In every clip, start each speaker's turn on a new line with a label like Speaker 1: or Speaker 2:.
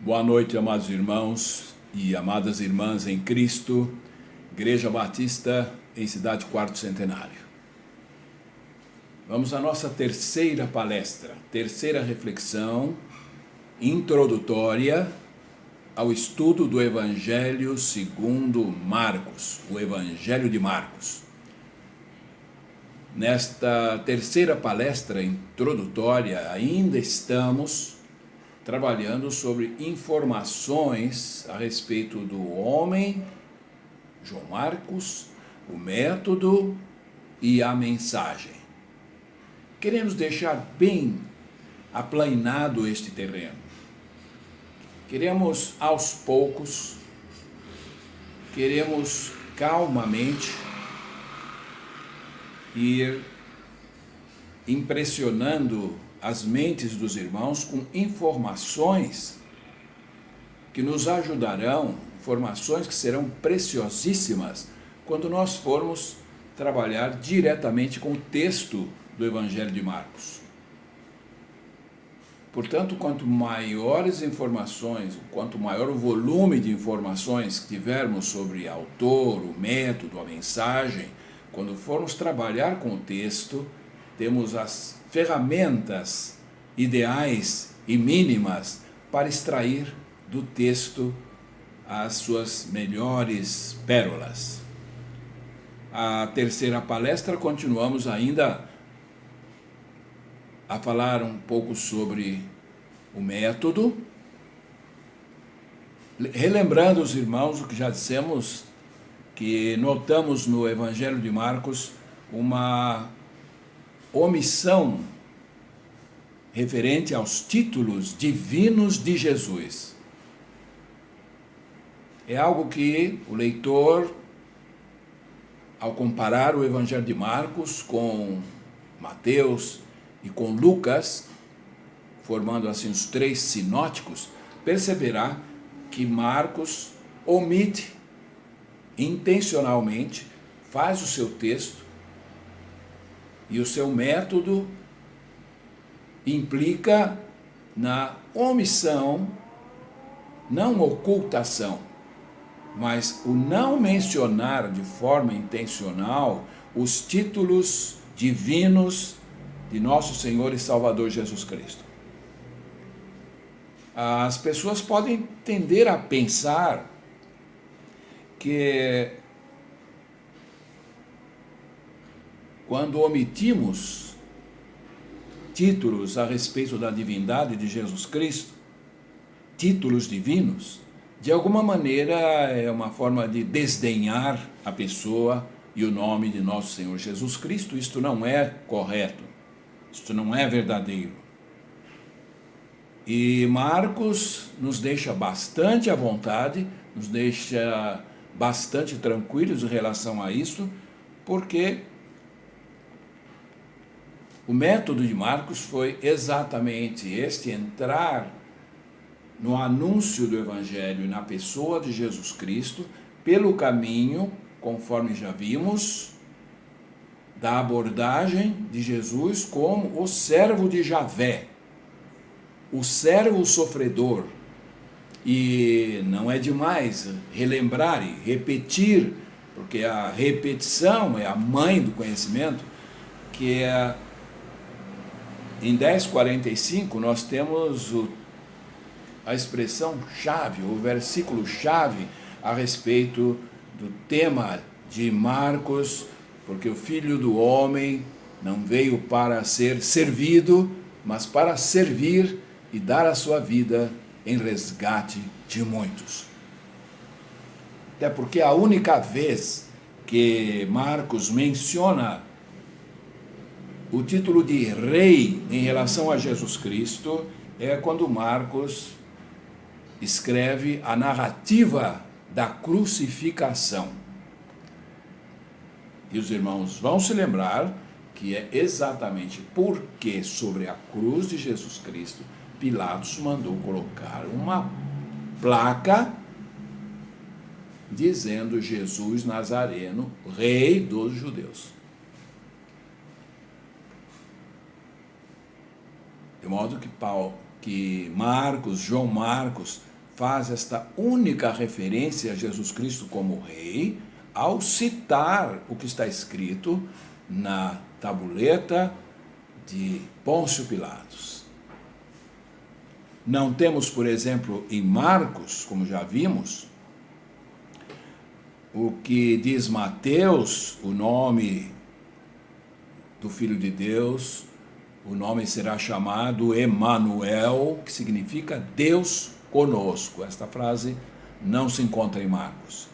Speaker 1: Boa noite, amados irmãos e amadas irmãs em Cristo, Igreja Batista em Cidade Quarto Centenário. Vamos à nossa terceira palestra, terceira reflexão introdutória ao estudo do Evangelho segundo Marcos, o Evangelho de Marcos. Nesta terceira palestra introdutória, ainda estamos trabalhando sobre informações a respeito do homem, João Marcos, o método e a mensagem. Queremos deixar bem aplanado este terreno. Queremos aos poucos, queremos calmamente ir impressionando as mentes dos irmãos com informações que nos ajudarão, informações que serão preciosíssimas quando nós formos trabalhar diretamente com o texto do Evangelho de Marcos. Portanto, quanto maiores informações, quanto maior o volume de informações que tivermos sobre autor, o método, a mensagem, quando formos trabalhar com o texto, temos as ferramentas ideais e mínimas para extrair do texto as suas melhores pérolas. A terceira palestra, continuamos ainda a falar um pouco sobre o método, relembrando os irmãos o que já dissemos, que notamos no Evangelho de Marcos uma omissão referente aos títulos divinos de Jesus. É algo que o leitor, ao comparar o Evangelho de Marcos com Mateus e com Lucas, formando assim os três sinóticos, perceberá que Marcos omite intencionalmente, faz o seu texto e o seu método implica na omissão, não ocultação, mas o não mencionar de forma intencional os títulos divinos de nosso Senhor e Salvador Jesus Cristo. As pessoas podem tender a pensar que quando omitimos títulos a respeito da divindade de Jesus Cristo, títulos divinos, de alguma maneira é uma forma de desdenhar a pessoa e o nome de nosso Senhor Jesus Cristo. Isto não é correto, isto não é verdadeiro. E Marcos nos deixa bastante à vontade, nos deixa bastante tranquilos em relação a isso, porque o método de Marcos foi exatamente este: entrar no anúncio do Evangelho na pessoa de Jesus Cristo, pelo caminho, conforme já vimos, da abordagem de Jesus como o servo de Javé, o servo sofredor. E não é demais relembrar e repetir, porque a repetição é a mãe do conhecimento, que é em 10:45 nós temos a expressão chave, o versículo chave a respeito do tema de Marcos, porque o Filho do Homem não veio para ser servido, mas para servir e dar a sua vida em resgate de muitos. Até porque a única vez que Marcos menciona o título de rei em relação a Jesus Cristo é quando Marcos escreve a narrativa da crucificação. E os irmãos vão se lembrar que é exatamente porque sobre a cruz de Jesus Cristo Pilatos mandou colocar uma placa dizendo Jesus Nazareno, rei dos judeus. De modo que João Marcos faz esta única referência a Jesus Cristo como rei ao citar o que está escrito na tabuleta de Pôncio Pilatos. Não temos, por exemplo, em Marcos, como já vimos, o que diz Mateus, o nome do Filho de Deus, o nome será chamado Emanuel, que significa Deus conosco. Esta frase não se encontra em Marcos.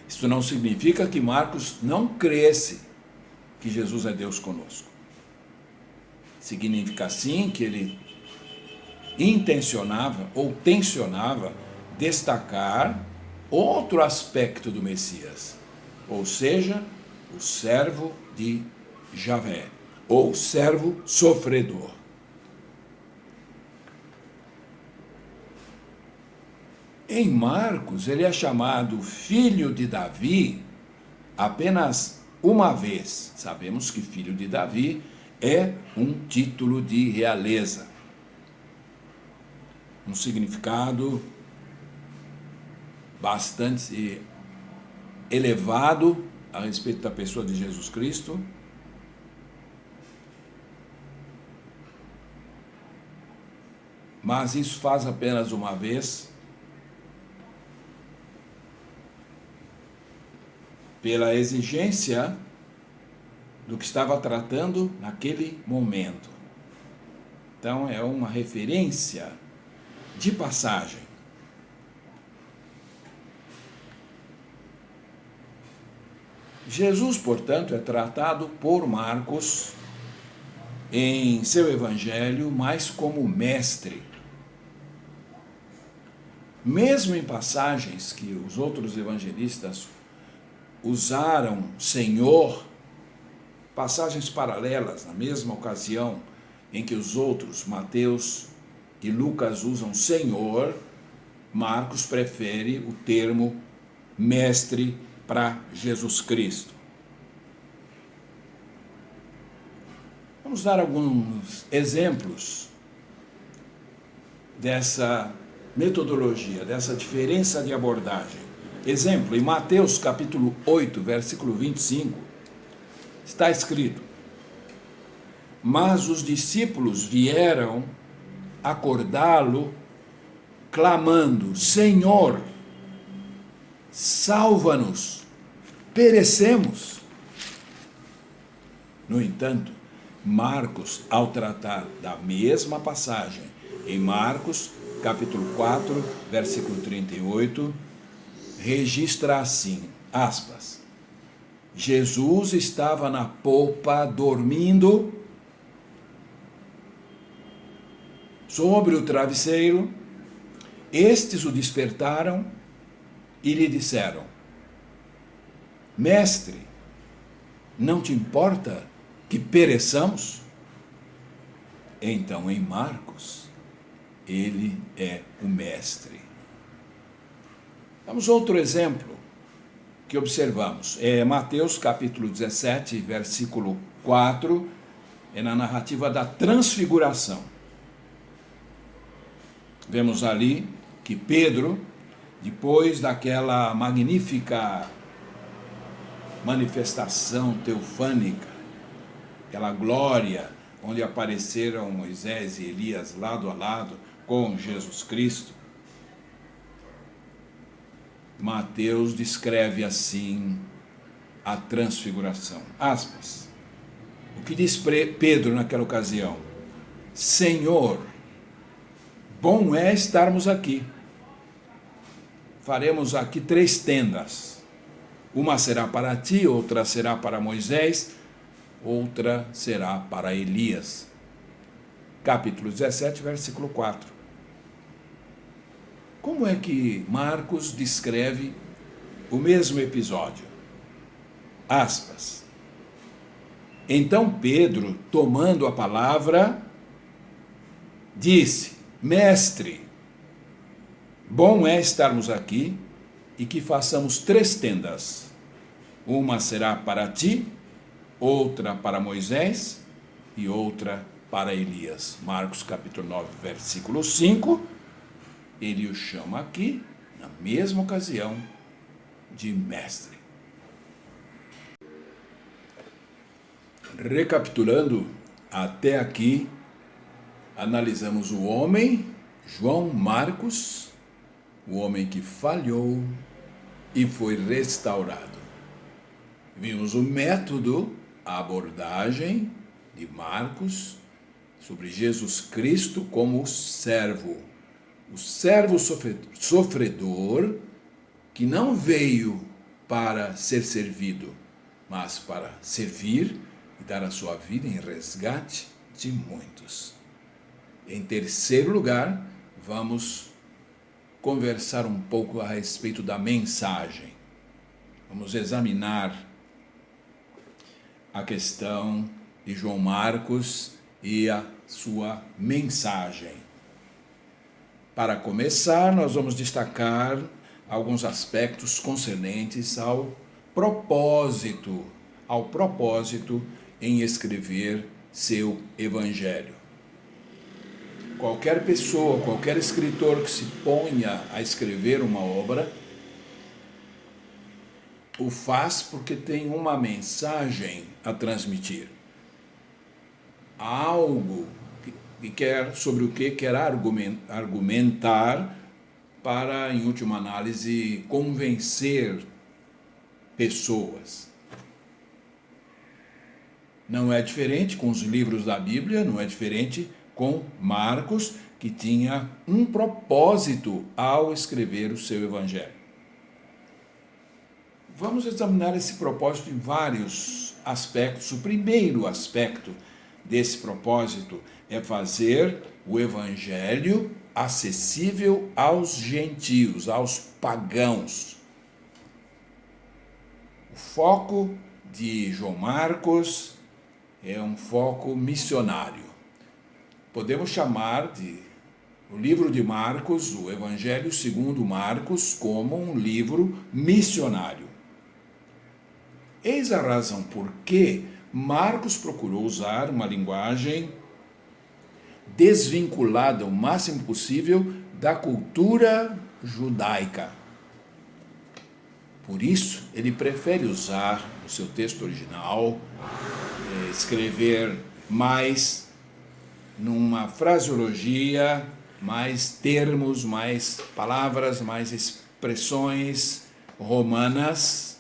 Speaker 1: Isso não significa que Marcos não cresce que Jesus é Deus conosco. Significa sim que ele intencionava ou tensionava destacar outro aspecto do Messias, ou seja, o servo de Javé, ou servo sofredor. Em Marcos, ele é chamado filho de Davi apenas uma vez. Sabemos que filho de Davi é um título de realeza, um significado bastante elevado a respeito da pessoa de Jesus Cristo. Mas isso faz apenas uma vez, pela exigência do que estava tratando naquele momento. Então é uma referência de passagem. Jesus, portanto, é tratado por Marcos em seu evangelho mais como mestre. Mesmo em passagens que os outros evangelistas usaram Senhor, passagens paralelas na mesma ocasião em que os outros, Mateus e Lucas, usam Senhor, Marcos prefere o termo mestre para Jesus Cristo. Vamos dar alguns exemplos dessa metodologia, dessa diferença de abordagem. Exemplo, em Mateus capítulo 8, versículo 25, está escrito: mas os discípulos vieram acordá-lo, clamando: Senhor, salva-nos, perecemos. No entanto, Marcos, ao tratar da mesma passagem, em Marcos capítulo 4, versículo 38, registra assim, aspas, Jesus estava na popa dormindo sobre o travesseiro, estes o despertaram e lhe disseram: Mestre, não te importa que pereçamos? Então, em Marcos, ele é o mestre. Vamos a outro exemplo que observamos. É Mateus capítulo 17, versículo 4, é na narrativa da transfiguração. Vemos ali que Pedro, depois daquela magnífica manifestação teofânica, aquela glória onde apareceram Moisés e Elias lado a lado com Jesus Cristo, Mateus descreve assim a transfiguração. Aspas. O que diz Pedro naquela ocasião? Senhor, bom é estarmos aqui. Faremos aqui 3 tendas. Uma será para ti, outra será para Moisés, outra será para Elias. Capítulo 17, versículo 4. Como é que Marcos descreve o mesmo episódio? Aspas. Então Pedro, tomando a palavra, disse: Mestre, bom é estarmos aqui e que façamos 3 tendas. Uma será para ti, outra para Moisés e outra para Elias. Marcos capítulo 9, versículo 5. ele o chama aqui, na mesma ocasião, de mestre. Recapitulando, até aqui, analisamos o homem, João Marcos, o homem que falhou e foi restaurado. Vimos o método, a abordagem de Marcos sobre Jesus Cristo como o servo sofredor que não veio para ser servido, mas para servir e dar a sua vida em resgate de muitos. Em terceiro lugar, vamos conversar um pouco a respeito da mensagem. Vamos examinar a questão de João Marcos e a sua mensagem. Para começar, nós vamos destacar alguns aspectos concernentes ao propósito em escrever seu evangelho. Qualquer pessoa, qualquer escritor que se ponha a escrever uma obra, o faz porque tem uma mensagem a transmitir. Algo sobre o que quer argumentar para, em última análise, convencer pessoas. Não é diferente com os livros da Bíblia, não é diferente com Marcos, que tinha um propósito ao escrever o seu evangelho. Vamos examinar esse propósito em vários aspectos. O primeiro aspecto desse propósito é fazer o evangelho acessível aos gentios, aos pagãos. O foco de João Marcos é um foco missionário. Podemos chamar o livro de Marcos, o Evangelho segundo Marcos, como um livro missionário. Eis a razão por que Marcos procurou usar uma linguagem desvinculada o máximo possível da cultura judaica. Por isso, ele prefere usar no seu texto original, escrever mais numa fraseologia, mais termos, mais palavras, mais expressões romanas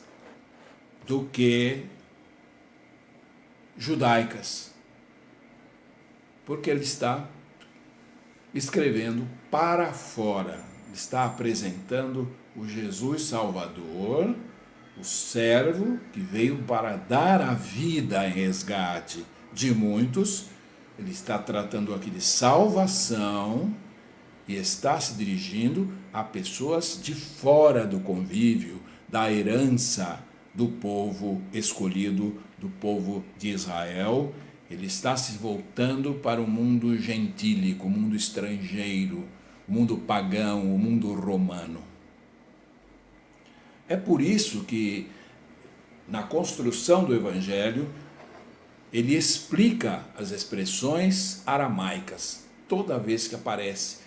Speaker 1: do que judaicas. Porque ele está escrevendo para fora, está apresentando o Jesus Salvador, o servo que veio para dar a vida em resgate de muitos. Ele está tratando aqui de salvação e está se dirigindo a pessoas de fora do convívio, da herança do povo escolhido, do povo de Israel. Ele está se voltando para o mundo gentílico, o mundo estrangeiro, o mundo pagão, o mundo romano. É por isso que, na construção do Evangelho, ele explica as expressões aramaicas. Toda vez que aparece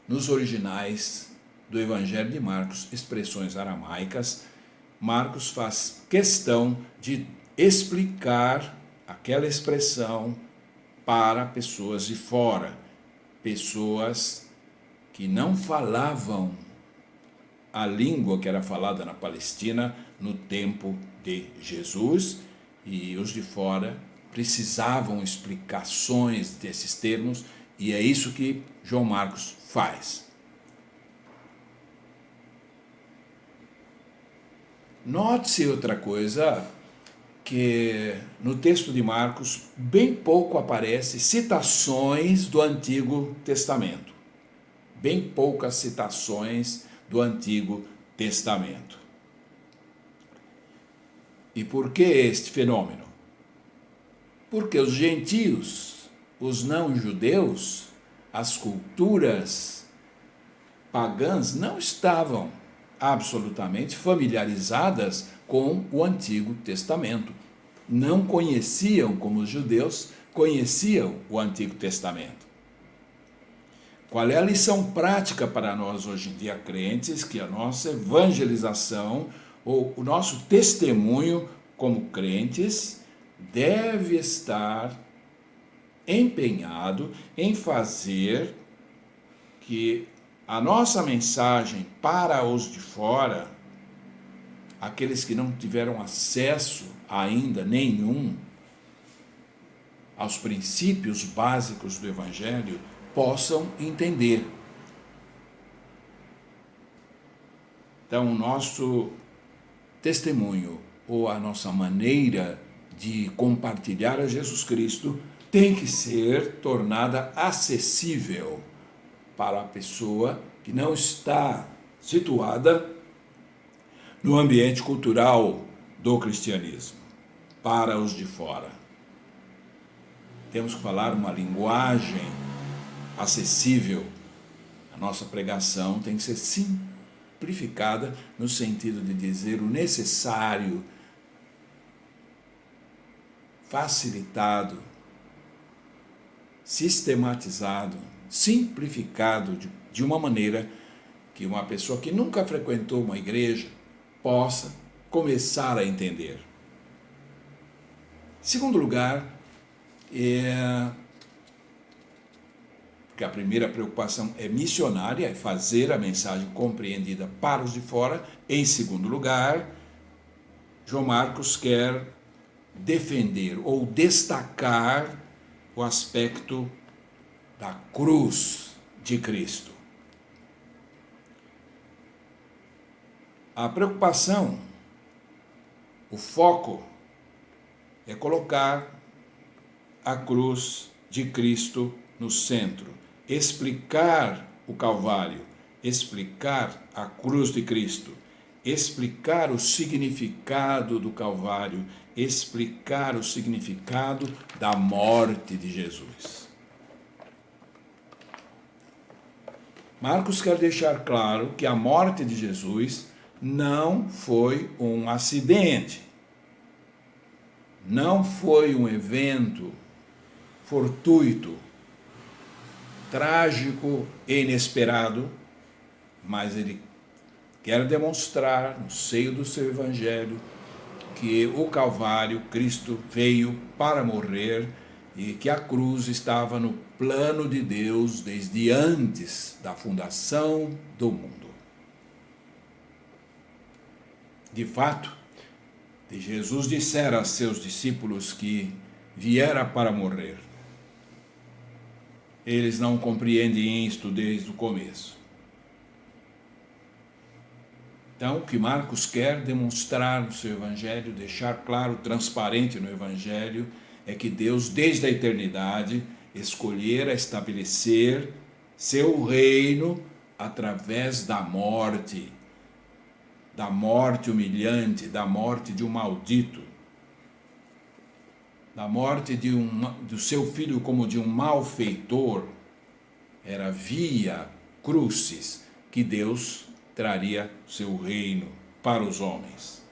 Speaker 1: nos originais do Evangelho de Marcos, expressões aramaicas, Marcos faz questão de explicar aquela expressão para pessoas de fora, pessoas que não falavam a língua que era falada na Palestina no tempo de Jesus, e os de fora precisavam explicações desses termos, e é isso que João Marcos faz. Note-se outra coisa, que no texto de Marcos bem pouco aparece citações do Antigo Testamento. Bem poucas citações do Antigo Testamento. E por que este fenômeno? Porque os gentios, os não-judeus, as culturas pagãs não estavam absolutamente familiarizadas com o Antigo Testamento. Não conheciam, como os judeus conheciam o Antigo Testamento. Qual é a lição prática para nós hoje em dia crentes? Que a nossa evangelização ou o nosso testemunho como crentes deve estar empenhado em fazer que a nossa mensagem para os de fora, aqueles que não tiveram acesso ainda nenhum aos princípios básicos do Evangelho, possam entender. Então, o nosso testemunho ou a nossa maneira de compartilhar a Jesus Cristo tem que ser tornada acessível para a pessoa que não está situada no ambiente cultural do cristianismo, para os de fora. Temos que falar uma linguagem acessível. A nossa pregação tem que ser simplificada no sentido de dizer o necessário, facilitado, sistematizado, simplificado de uma maneira que uma pessoa que nunca frequentou uma igreja possa começar a entender. Segundo lugar, porque a primeira preocupação é missionária, é fazer a mensagem compreendida para os de fora. Em segundo lugar, João Marcos quer defender ou destacar o aspecto da cruz de Cristo. A preocupação, o foco, é colocar a cruz de Cristo no centro, explicar o Calvário, explicar a cruz de Cristo, explicar o significado do Calvário, explicar o significado da morte de Jesus. Marcos quer deixar claro que a morte de Jesus não foi um acidente, não foi um evento fortuito, trágico e inesperado, mas ele quer demonstrar no seio do seu evangelho que o Calvário, Cristo veio para morrer e que a cruz estava no plano de Deus desde antes da fundação do mundo. De fato, Jesus dissera a seus discípulos que viera para morrer. Eles não compreendem isto desde o começo. Então, o que Marcos quer demonstrar no seu evangelho, deixar claro, transparente no evangelho, é que Deus, desde a eternidade, escolhera estabelecer seu reino através da morte humilhante, da morte de um maldito, da morte do seu filho como de um malfeitor. Era via crucis que Deus traria seu reino para os homens.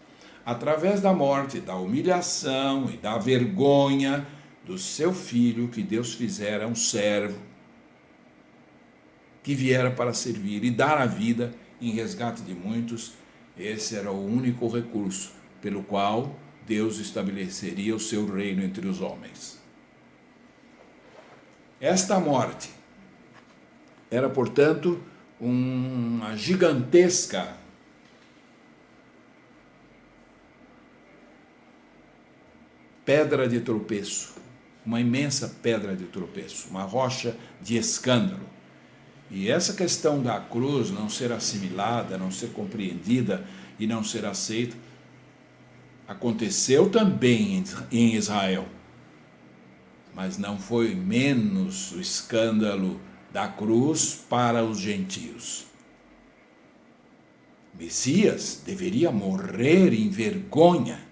Speaker 1: Através da morte, da humilhação e da vergonha do seu filho, que Deus fizera um servo, que viera para servir e dar a vida em resgate de muitos. Esse era o único recurso pelo qual Deus estabeleceria o seu reino entre os homens. Esta morte era, portanto, uma gigantesca pedra de tropeço, uma imensa pedra de tropeço, uma rocha de escândalo. E essa questão da cruz não ser assimilada, não ser compreendida e não ser aceita, aconteceu também em Israel. Mas não foi menos o escândalo da cruz para os gentios. Messias deveria morrer em vergonha.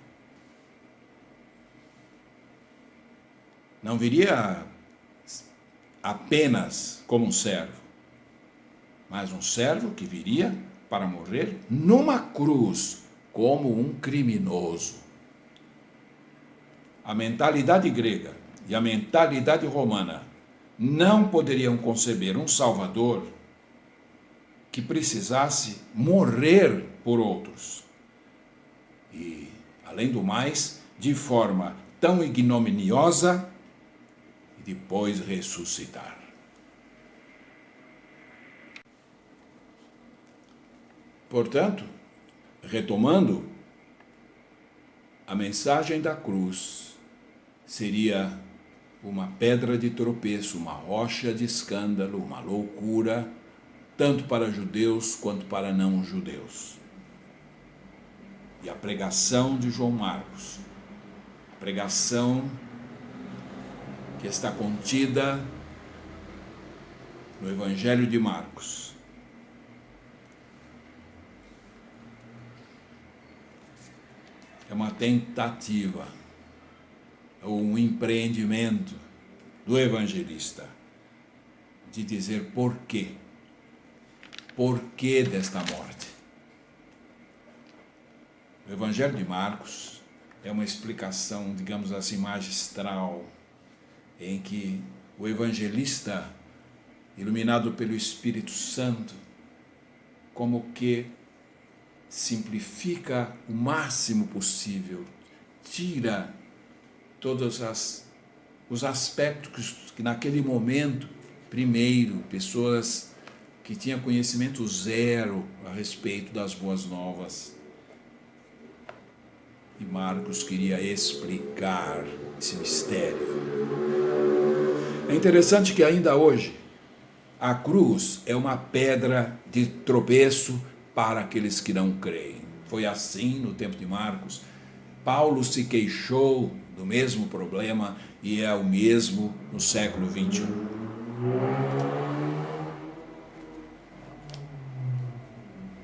Speaker 1: Não viria apenas como um servo, mas um servo que viria para morrer numa cruz como um criminoso. A mentalidade grega e a mentalidade romana não poderiam conceber um Salvador que precisasse morrer por outros. E, além do mais, de forma tão ignominiosa, e depois ressuscitar. Portanto, retomando, a mensagem da cruz seria uma pedra de tropeço, uma rocha de escândalo, uma loucura, tanto para judeus quanto para não judeus. E a pregação de João Marcos, a pregação que está contida no Evangelho de Marcos, é uma tentativa ou um empreendimento do evangelista de dizer por quê. Por que desta morte? O Evangelho de Marcos é uma explicação, digamos assim, magistral, em que o evangelista, iluminado pelo Espírito Santo, como que simplifica o máximo possível, tira todos os aspectos que naquele momento, primeiro, pessoas que tinham conhecimento zero a respeito das boas novas. E Marcos queria explicar esse mistério. É interessante que ainda hoje a cruz é uma pedra de tropeço para aqueles que não creem. Foi assim no tempo de Marcos. Paulo se queixou do mesmo problema e é o mesmo no século 21.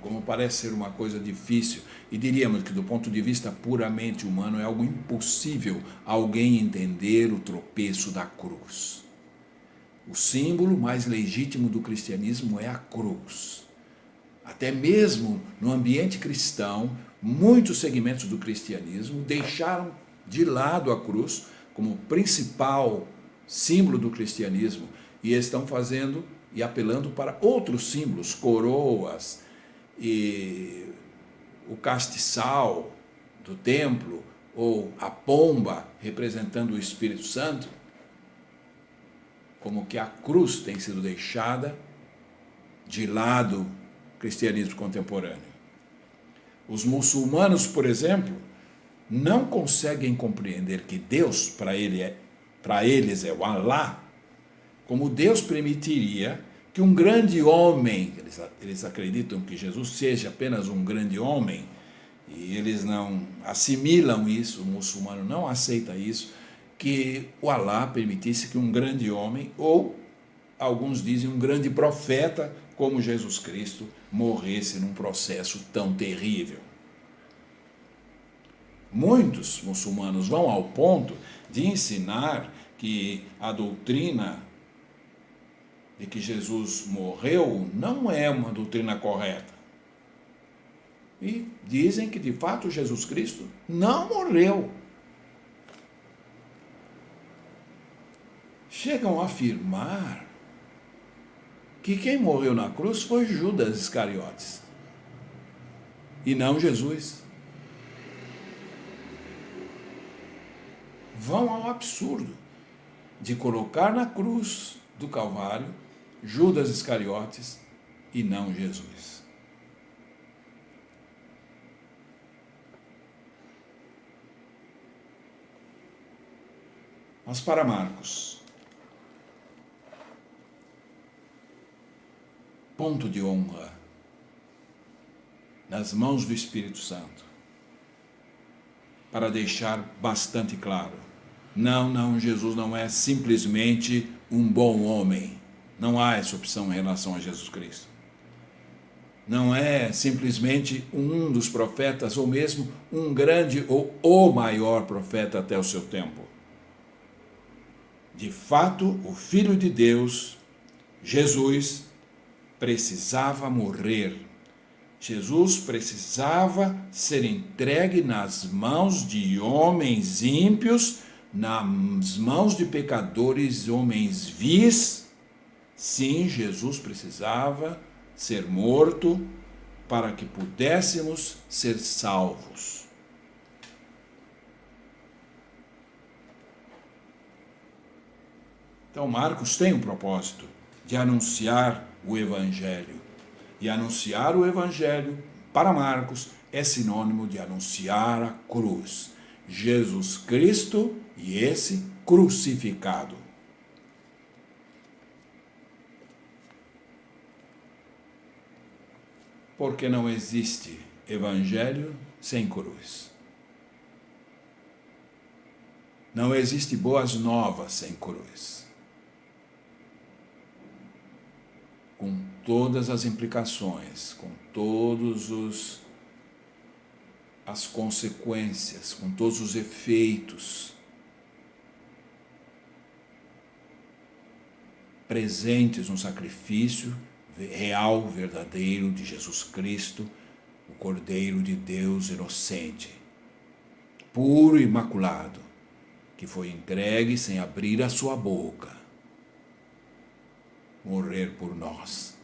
Speaker 1: Como parece ser uma coisa difícil, e diríamos que do ponto de vista puramente humano é algo impossível alguém entender o tropeço da cruz. O símbolo mais legítimo do cristianismo é a cruz. Até mesmo no ambiente cristão, muitos segmentos do cristianismo deixaram de lado a cruz como principal símbolo do cristianismo e estão fazendo e apelando para outros símbolos, coroas e o castiçal do templo ou a pomba representando o Espírito Santo, como que a cruz tem sido deixada de lado cristianismo contemporâneo. Os muçulmanos, por exemplo, não conseguem compreender que Deus, para eles é o Alá, como Deus permitiria que um grande homem, eles acreditam que Jesus seja apenas um grande homem, e eles não assimilam isso, o muçulmano não aceita isso, que o Alá permitisse que um grande homem, ou alguns dizem um grande profeta, como Jesus Cristo, morresse num processo tão terrível. Muitos muçulmanos vão ao ponto de ensinar que a doutrina de que Jesus morreu não é uma doutrina correta. E dizem que, de fato, Jesus Cristo não morreu. Chegam a afirmar que quem morreu na cruz foi Judas Iscariotes e não Jesus. Vão ao absurdo de colocar na cruz do Calvário Judas Iscariotes e não Jesus. Mas para Marcos, ponto de honra nas mãos do Espírito Santo, para deixar bastante claro, não, Jesus não é simplesmente um bom homem, não há essa opção em relação a Jesus Cristo. Não é simplesmente um dos profetas, ou mesmo um grande ou o maior profeta até o seu tempo. De fato, o Filho de Deus, Jesus, precisava morrer. Jesus precisava ser entregue nas mãos de homens ímpios nas mãos de pecadores, homens vis, sim, Jesus precisava ser morto para que pudéssemos ser salvos. Então, Marcos tem um propósito de anunciar o Evangelho. E anunciar o Evangelho, para Marcos, é sinônimo de anunciar a cruz. Jesus Cristo e esse crucificado. Porque não existe Evangelho sem cruz. Não existe boas novas sem cruz. Com todas as implicações, com todos as consequências, com todos os efeitos presentes no sacrifício real, verdadeiro de Jesus Cristo, o Cordeiro de Deus inocente, puro e imaculado, que foi entregue sem abrir a sua boca, morrer por nós.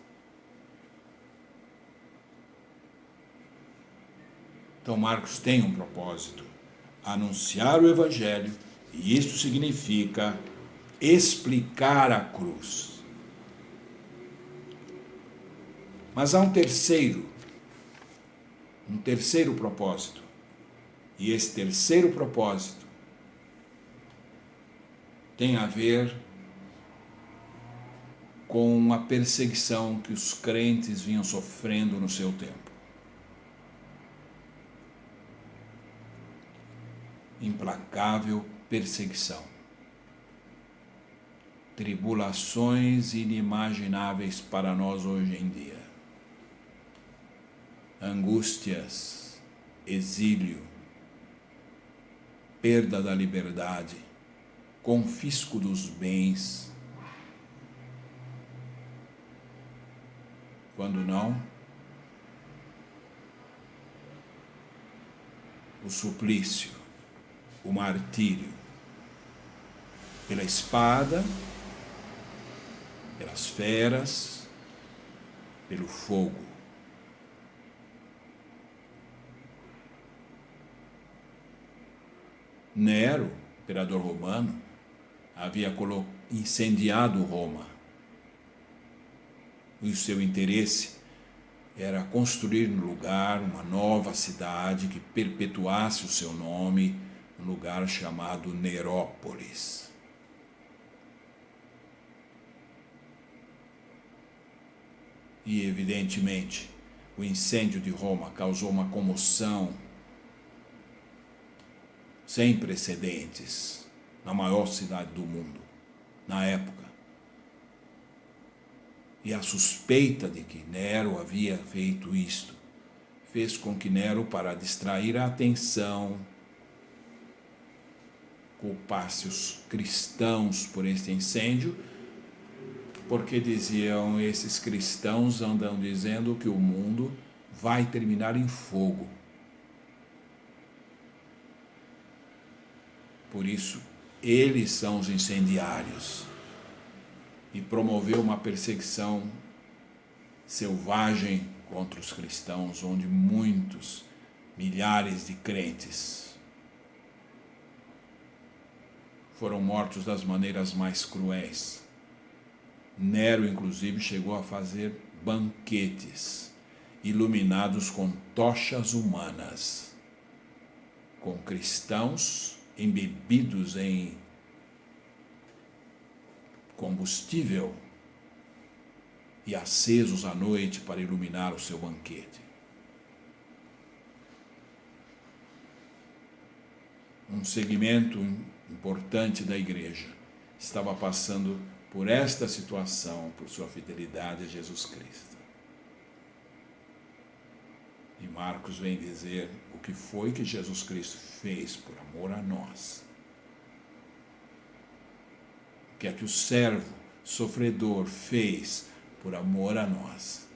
Speaker 1: Então Marcos tem um propósito, anunciar o Evangelho, e isso significa explicar a cruz. Mas há um terceiro propósito, e esse terceiro propósito tem a ver com a perseguição que os crentes vinham sofrendo no seu tempo. Implacável perseguição. Tribulações inimagináveis para nós hoje em dia. Angústias, exílio, perda da liberdade, confisco dos bens. Quando não, o suplício, o martírio, pela espada, pelas feras, pelo fogo. Nero, imperador romano, havia incendiado Roma. E o seu interesse era construir no lugar uma nova cidade que perpetuasse o seu nome, um lugar chamado Nerópolis. E, evidentemente, o incêndio de Roma causou uma comoção sem precedentes na maior cidade do mundo, na época. E a suspeita de que Nero havia feito isto fez com que Nero, para distrair a atenção, culpasse os cristãos por este incêndio, porque diziam, esses cristãos andam dizendo que o mundo vai terminar em fogo. Por isso, eles são os incendiários. E promoveu uma perseguição selvagem contra os cristãos, onde muitos, milhares de crentes foram mortos das maneiras mais cruéis. Nero, inclusive, chegou a fazer banquetes iluminados com tochas humanas, com cristãos embebidos em combustível e acesos à noite para iluminar o seu banquete. Um segmento importante da igreja estava passando por esta situação, por sua fidelidade a Jesus Cristo. E Marcos vem dizer o que foi que Jesus Cristo fez por amor a nós. O que é que o servo sofredor fez por amor a nós.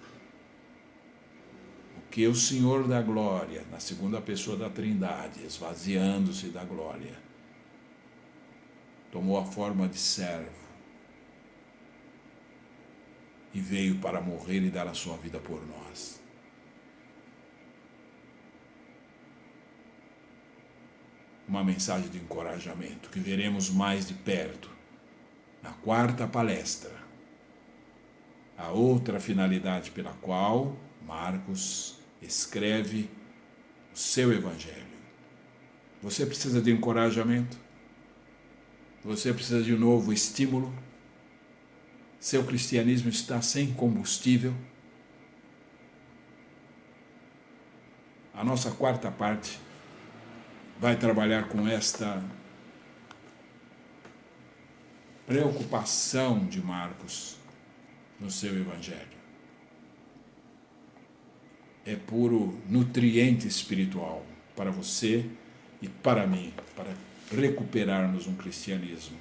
Speaker 1: O que o Senhor da glória, na segunda pessoa da Trindade, esvaziando-se da glória, tomou a forma de servo e veio para morrer e dar a sua vida por nós. Uma mensagem de encorajamento que veremos mais de perto na quarta palestra. A outra finalidade pela qual Marcos escreve o seu evangelho. Você precisa de encorajamento? Você precisa de um novo estímulo? Seu cristianismo está sem combustível? A nossa quarta parte vai trabalhar com esta preocupação de Marcos no seu evangelho. É puro nutriente espiritual para você e para mim, para recuperarmos um cristianismo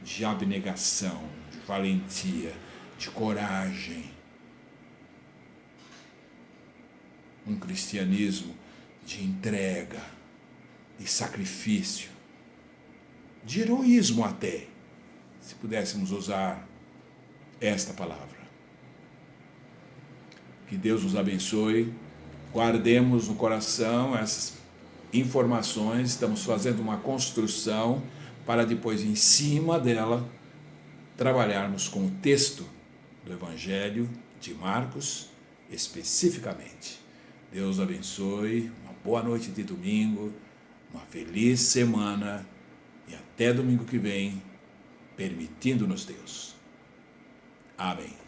Speaker 1: de abnegação, de valentia, de coragem. Um cristianismo de entrega, de sacrifício, de heroísmo até, se pudéssemos usar esta palavra. Que Deus nos abençoe, guardemos no coração essas informações, estamos fazendo uma construção para depois, em cima dela, trabalharmos com o texto do Evangelho de Marcos, especificamente. Deus abençoe, uma boa noite de domingo, uma feliz semana e até domingo que vem, permitindo-nos Deus. Amém.